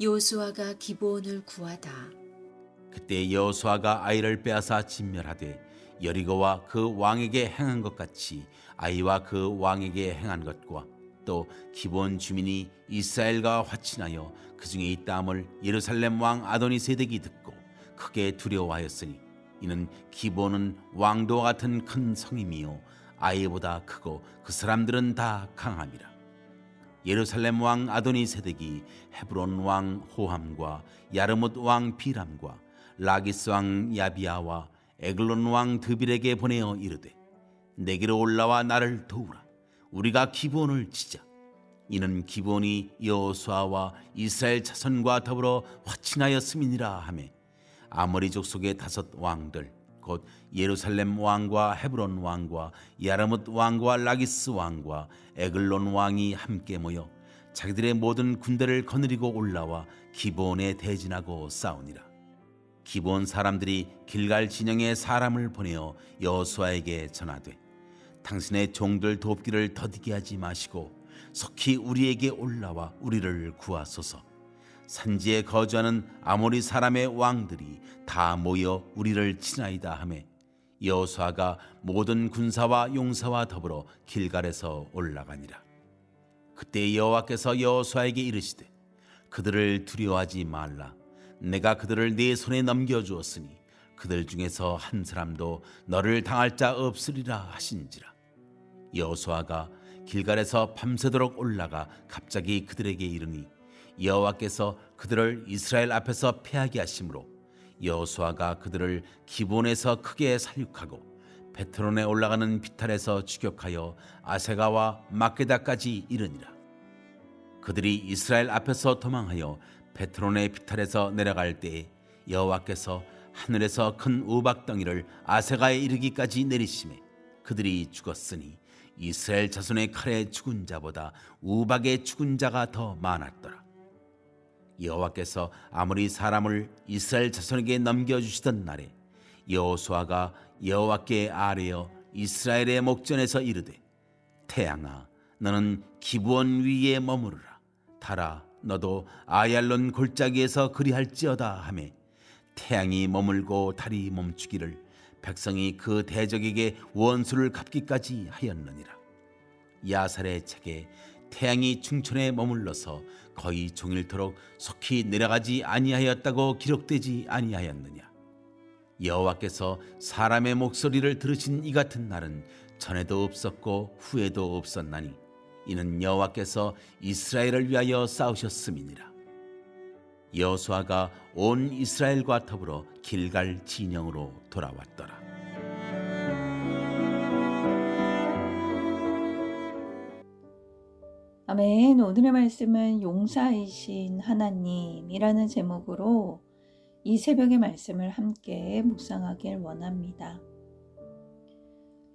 여호수아가 기브온을 구하다. 그때 여호수아가 아이를 빼앗아 진멸하되 여리고와 그 왕에게 행한 것 같이 아이와 그 왕에게 행한 것과 또 기브온 주민이 이스라엘과 화친하여 그 중에 있다함을 예루살렘 왕 아도니세덱이 듣고 크게 두려워하였으니 이는 기브온은 왕도와 같은 큰 성임이요 아이보다 크고 그 사람들은 다 강함이라. 예루살렘 왕 아도니세덱이 헤브론 왕 호함과 야르뭇 왕 비람과 라기스 왕 야비아와 에글론 왕 드빌에게 보내어 이르되 내게로 올라와 나를 도우라. 우리가 기브온을 치자. 이는 기브온이 여호수아와 이스라엘 자손과 더불어 화친하였음이니라 하매 아모리 족속의 5 왕들 곧 예루살렘 왕과 헤브론 왕과 야르뭇 왕과 라기스 왕과 에글론 왕이 함께 모여 자기들의 모든 군대를 거느리고 올라와 기브온에 대진하고 싸우니라. 기브온 사람들이 길갈 진영에 사람을 보내어 여호수아에게 전하되 당신의 종들 돕기를 더디게 하지 마시고 속히 우리에게 올라와 우리를 구하소서. 산지에 거주하는 아모리 사람의 왕들이 다 모여 우리를 치나이다 하매 여호수아가 모든 군사와 용사와 더불어 길갈에서 올라가니라. 그때 여호와께서 여호수아에게 이르시되 그들을 두려워하지 말라. 내가 그들을 네 손에 넘겨주었으니 그들 중에서 한 사람도 너를 당할 자 없으리라 하신지라. 여호수아가 길갈에서 밤새도록 올라가 갑자기 그들에게 이르니 여호와께서 그들을 이스라엘 앞에서 패하게 하심으로 여호수아가 그들을 기브온에서 크게 살육하고 베트론에 올라가는 비탈에서 추격하여 아세가와 막게다까지 이르니라. 그들이 이스라엘 앞에서 도망하여 베트론의 비탈에서 내려갈 때에 여호와께서 하늘에서 큰 우박덩이를 아세가에 이르기까지 내리심에 그들이 죽었으니 이스라엘 자손의 칼에 죽은 자보다 우박에 죽은 자가 더 많았더라. 여호와께서 아모리 사람을 이스라엘 자손에게 넘겨주시던 날에 여호수아가 여호와께 아뢰어 이스라엘의 목전에서 이르되 태양아 너는 기브온 위에 머무르라. 달아 너도 아얄론 골짜기에서 그리할지어다 하매 태양이 머물고 달이 멈추기를 백성이 그 대적에게 원수를 갚기까지 하였느니라. 야살의 책에 태양이 충천에 머물러서 거의 종일토록 속히 내려가지 아니하였다고 기록되지 아니하였느냐. 여호와께서 사람의 목소리를 들으신 이 같은 날은 전에도 없었고 후에도 없었나니 이는 여호와께서 이스라엘을 위하여 싸우셨음이니라. 여호수아가 온 이스라엘과 더불어 길갈 진영으로 돌아왔더라. 아멘. 오늘의 말씀은 용사이신 하나님이라는 제목으로 이 새벽의 말씀을 함께 묵상하길 원합니다.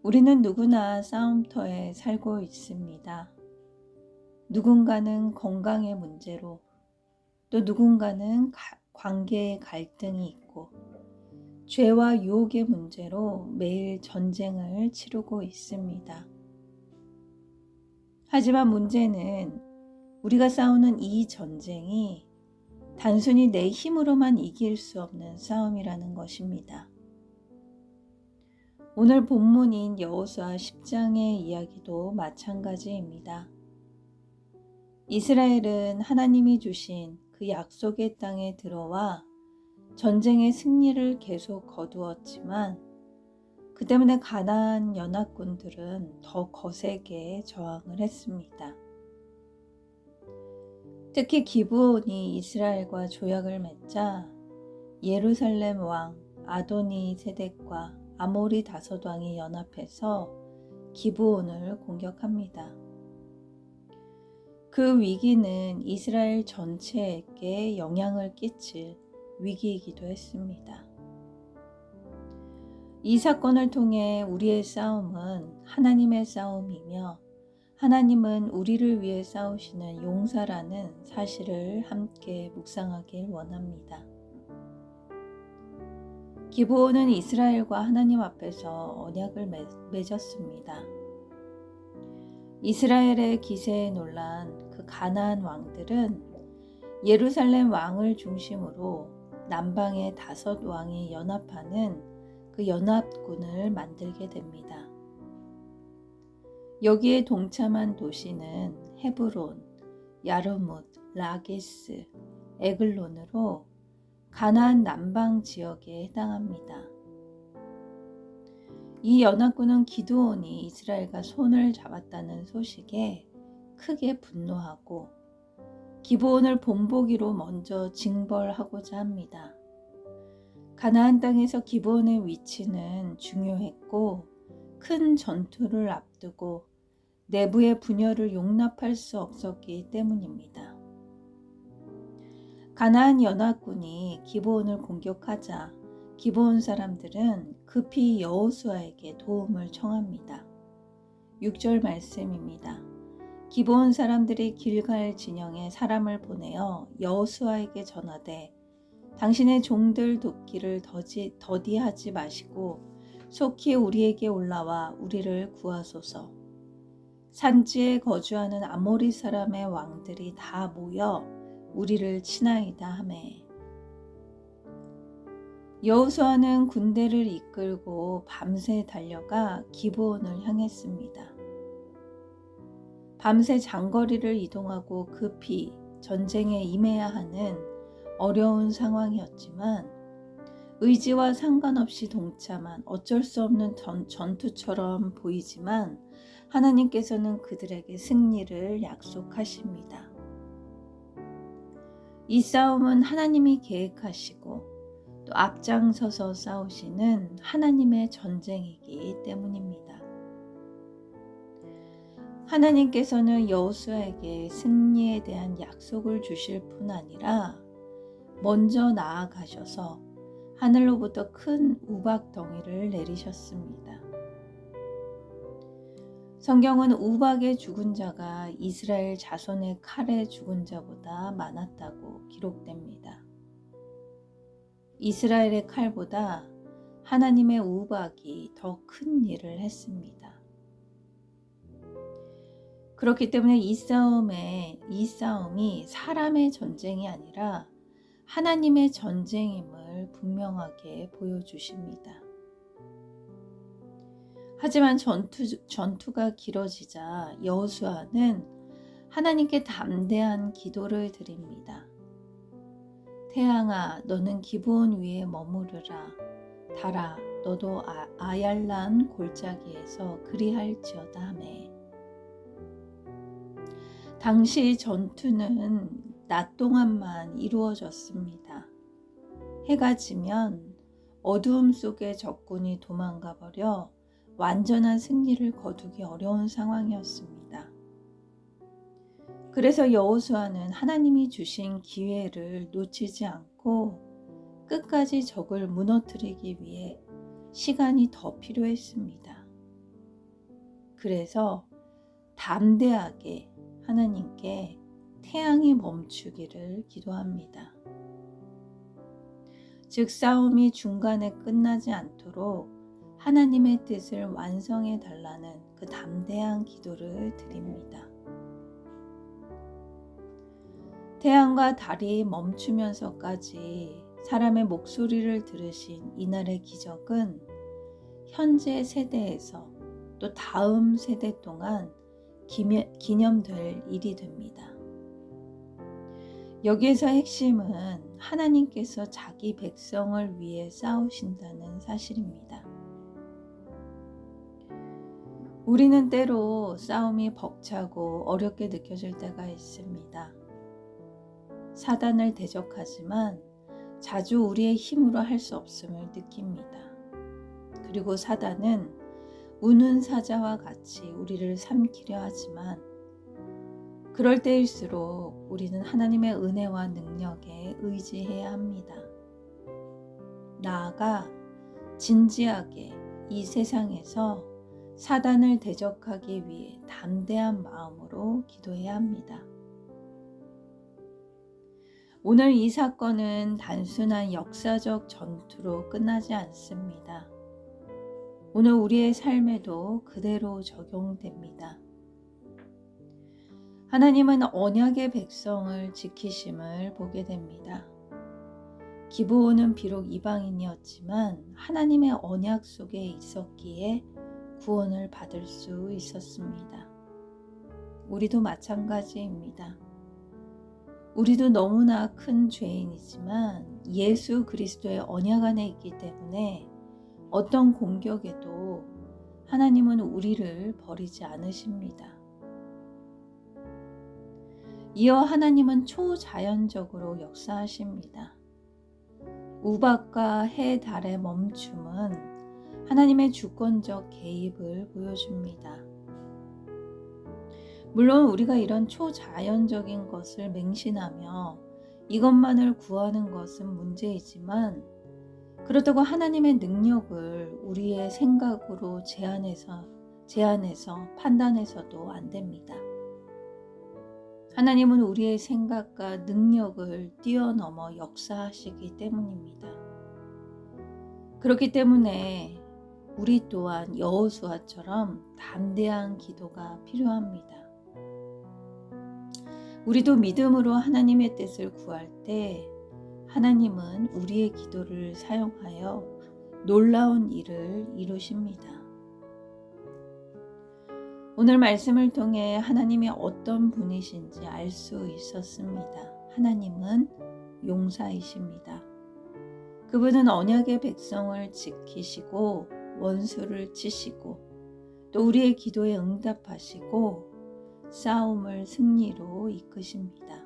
우리는 누구나 싸움터에 살고 있습니다. 누군가는 건강의 문제로, 또 누군가는 관계의 갈등이 있고, 죄와 유혹의 문제로 매일 전쟁을 치르고 있습니다. 하지만 문제는 우리가 싸우는 이 전쟁이 단순히 내 힘으로만 이길 수 없는 싸움이라는 것입니다. 오늘 본문인 여호수아 10장의 이야기도 마찬가지입니다. 이스라엘은 하나님이 주신 그 약속의 땅에 들어와 전쟁의 승리를 계속 거두었지만 그 때문에 가나안 연합군들은 더 거세게 저항을 했습니다. 특히 기브온이 이스라엘과 조약을 맺자 예루살렘 왕 아도니 세덱과 아모리 5 왕이 연합해서 기브온을 공격합니다. 그 위기는 이스라엘 전체에게 영향을 끼칠 위기이기도 했습니다. 이 사건을 통해 우리의 싸움은 하나님의 싸움이며 하나님은 우리를 위해 싸우시는 용사라는 사실을 함께 묵상하길 원합니다. 기브온은 이스라엘과 하나님 앞에서 언약을 맺었습니다. 이스라엘의 기세에 놀란 그 가나안 왕들은 예루살렘 왕을 중심으로 남방의 5 왕이 연합하는 그 연합군을 만들게 됩니다. 여기에 동참한 도시는 헤브론, 야르뭇, 라게스, 에글론으로 가나안 남방 지역에 해당합니다. 이 연합군은 기드온이 이스라엘과 손을 잡았다는 소식에 크게 분노하고 기브온을 본보기로 먼저 징벌하고자 합니다. 가나안 땅에서 기브온의 위치는 중요했고 큰 전투를 앞두고 내부의 분열을 용납할 수 없었기 때문입니다. 가나안 연합군이 기브온을 공격하자 기브온 사람들은 급히 여호수아에게 도움을 청합니다. 6절 말씀입니다. 기브온 사람들이 길갈 진영에 사람을 보내어 여호수아에게 전하되 당신의 종들 돕기를 더디하지 마시고 속히 우리에게 올라와 우리를 구하소서. 산지에 거주하는 아모리 사람의 왕들이 다 모여 우리를 치나이다 하매 여호수아는 군대를 이끌고 밤새 달려가 기브온을 향했습니다. 밤새 장거리를 이동하고 급히 전쟁에 임해야 하는 어려운 상황이었지만 의지와 상관없이 동참한 어쩔 수 없는 전투처럼 보이지만 하나님께서는 그들에게 승리를 약속하십니다. 이 싸움은 하나님이 계획하시고 또 앞장서서 싸우시는 하나님의 전쟁이기 때문입니다. 하나님께서는 여호수아에게 승리에 대한 약속을 주실 뿐 아니라 먼저 나아가셔서 하늘로부터 큰 우박 덩이를 내리셨습니다. 성경은 우박의 죽은 자가 이스라엘 자손의 칼에 죽은 자보다 많았다고 기록됩니다. 이스라엘의 칼보다 하나님의 우박이 더 큰 일을 했습니다. 그렇기 때문에 이 싸움이 사람의 전쟁이 아니라 하나님의 전쟁임을 분명하게 보여주십니다. 하지만 전투가 길어지자 여호수아는 하나님께 담대한 기도를 드립니다. 태양아, 너는 기브온 위에 머무르라. 달아, 너도 아얄란 골짜기에서 그리할지어다 하매. 당시 전투는 낮 동안만 이루어졌습니다. 해가 지면 어두움 속에 적군이 도망가 버려 완전한 승리를 거두기 어려운 상황이었습니다. 그래서 여호수아는 하나님이 주신 기회를 놓치지 않고 끝까지 적을 무너뜨리기 위해 시간이 더 필요했습니다. 그래서 담대하게 하나님께 태양이 멈추기를 기도합니다. 즉 싸움이 중간에 끝나지 않도록 하나님의 뜻을 완성해 달라는 그 담대한 기도를 드립니다. 태양과 달이 멈추면서까지 사람의 목소리를 들으신 이날의 기적은 현재 세대에서 또 다음 세대 동안 기념될 일이 됩니다. 여기에서 핵심은 하나님께서 자기 백성을 위해 싸우신다는 사실입니다. 우리는 때로 싸움이 벅차고 어렵게 느껴질 때가 있습니다. 사단을 대적하지만 자주 우리의 힘으로 할 수 없음을 느낍니다. 그리고 사단은 우는 사자와 같이 우리를 삼키려 하지만 그럴 때일수록 우리는 하나님의 은혜와 능력에 의지해야 합니다. 나아가 진지하게 이 세상에서 사단을 대적하기 위해 담대한 마음으로 기도해야 합니다. 오늘 이 사건은 단순한 역사적 전투로 끝나지 않습니다. 오늘 우리의 삶에도 그대로 적용됩니다. 하나님은 언약의 백성을 지키심을 보게 됩니다. 기브온은 비록 이방인이었지만 하나님의 언약 속에 있었기에 구원을 받을 수 있었습니다. 우리도 마찬가지입니다. 우리도 너무나 큰 죄인이지만 예수 그리스도의 언약 안에 있기 때문에 어떤 공격에도 하나님은 우리를 버리지 않으십니다. 이어 하나님은 초자연적으로 역사하십니다. 우박과 해, 달의 멈춤은 하나님의 주권적 개입을 보여줍니다. 물론 우리가 이런 초자연적인 것을 맹신하며 이것만을 구하는 것은 문제이지만 그렇다고 하나님의 능력을 우리의 생각으로 제한해서 판단해서도 안 됩니다. 하나님은 우리의 생각과 능력을 뛰어넘어 역사하시기 때문입니다. 그렇기 때문에 우리 또한 여호수아처럼 담대한 기도가 필요합니다. 우리도 믿음으로 하나님의 뜻을 구할 때 하나님은 우리의 기도를 사용하여 놀라운 일을 이루십니다. 오늘 말씀을 통해 하나님이 어떤 분이신지 알 수 있었습니다. 하나님은 용사이십니다. 그분은 언약의 백성을 지키시고 원수를 치시고 또 우리의 기도에 응답하시고 싸움을 승리로 이끄십니다.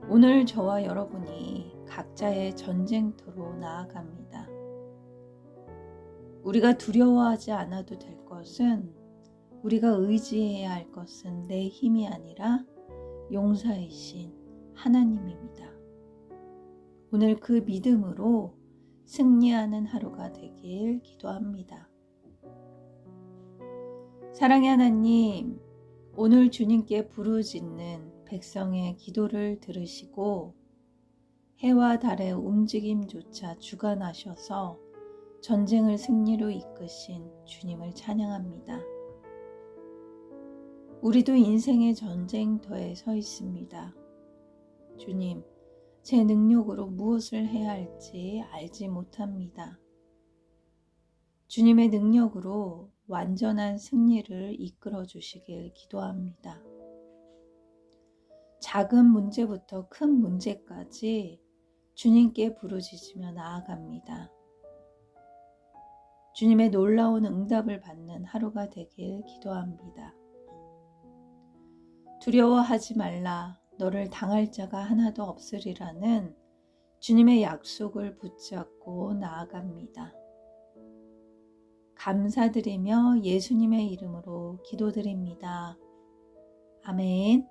오늘 저와 여러분이 각자의 전쟁터로 나아갑니다. 우리가 두려워하지 않아도 될 것은, 우리가 의지해야 할 것은 내 힘이 아니라 용사이신 하나님입니다. 오늘 그 믿음으로 승리하는 하루가 되길 기도합니다. 사랑의 하나님, 오늘 주님께 부르짖는 백성의 기도를 들으시고 해와 달의 움직임조차 주관하셔서 전쟁을 승리로 이끄신 주님을 찬양합니다. 우리도 인생의 전쟁터에 서 있습니다. 주님, 제 능력으로 무엇을 해야 할지 알지 못합니다. 주님의 능력으로 완전한 승리를 이끌어 주시길 기도합니다. 작은 문제부터 큰 문제까지 주님께 부르짖으며 나아갑니다. 주님의 놀라운 응답을 받는 하루가 되길 기도합니다. 두려워하지 말라, 너를 당할 자가 하나도 없으리라는 주님의 약속을 붙잡고 나아갑니다. 감사드리며 예수님의 이름으로 기도드립니다. 아멘.